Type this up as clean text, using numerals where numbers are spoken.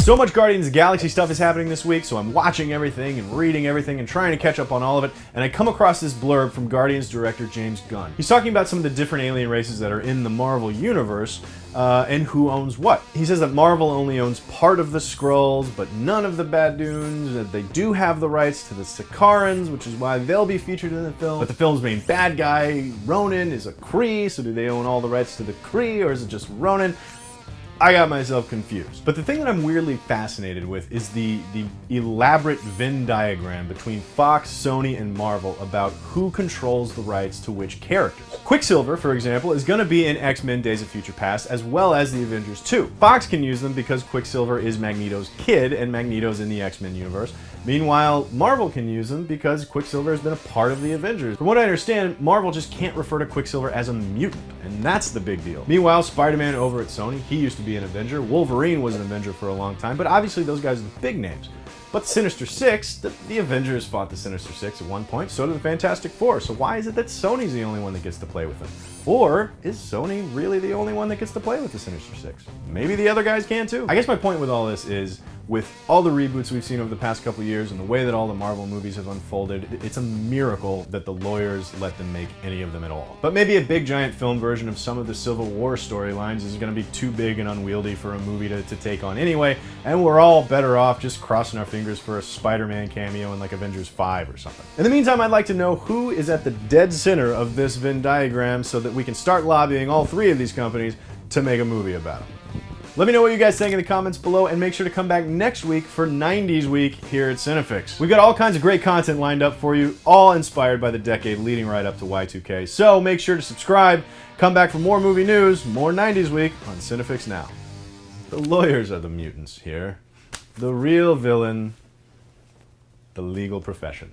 So much Guardians of the Galaxy stuff is happening this week, so I'm watching everything and reading everything and trying to catch up on all of it, and I come across this blurb from Guardians director James Gunn. He's talking about some of the different alien races that are in the Marvel Universe, and who owns what. He says that Marvel only owns part of the Skrulls, but none of the Badoons, that they do have the rights to the Sakarans, which is why they'll be featured in the film. But the film's main bad guy, Ronan, is a Kree, so do they own all the rights to the Kree, or is it just Ronan? I got myself confused. But the thing that I'm weirdly fascinated with is the elaborate Venn diagram between Fox, Sony, and Marvel about who controls the rights to which characters. Quicksilver, for example, is going to be in X-Men Days of Future Past, as well as the Avengers 2. Fox can use them because Quicksilver is Magneto's kid, and Magneto's in the X-Men universe. Meanwhile, Marvel can use them because Quicksilver has been a part of the Avengers. From what I understand, Marvel just can't refer to Quicksilver as a mutant, and that's the big deal. Meanwhile, Spider-Man over at Sony, he used to be an Avenger. Wolverine was an Avenger for a long time, but obviously those guys are the big names. But Sinister Six, the Avengers fought the Sinister Six at one point, so did the Fantastic Four, so why is it that Sony's the only one that gets to play with them? Or is Sony really the only one that gets to play with the Sinister Six? Maybe the other guys can too. I guess my point with all this is, with all the reboots we've seen over the past couple years and the way that all the Marvel movies have unfolded, it's a miracle that the lawyers let them make any of them at all. But maybe a big giant film version of some of the Civil War storylines is going to be too big and unwieldy for a movie to take on anyway, and we're all better off just crossing our fingers for a Spider-Man cameo in like Avengers 5 or something. In the meantime, I'd like to know who is at the dead center of this Venn diagram so that we can start lobbying all three of these companies to make a movie about them. Let me know what you guys think in the comments below, and make sure to come back next week for 90s Week here at CineFix. We've got all kinds of great content lined up for you, all inspired by the decade leading right up to Y2K. So make sure to subscribe, come back for more movie news, more 90s Week on CineFix Now. The lawyers are the mutants here. The real villain, the legal profession.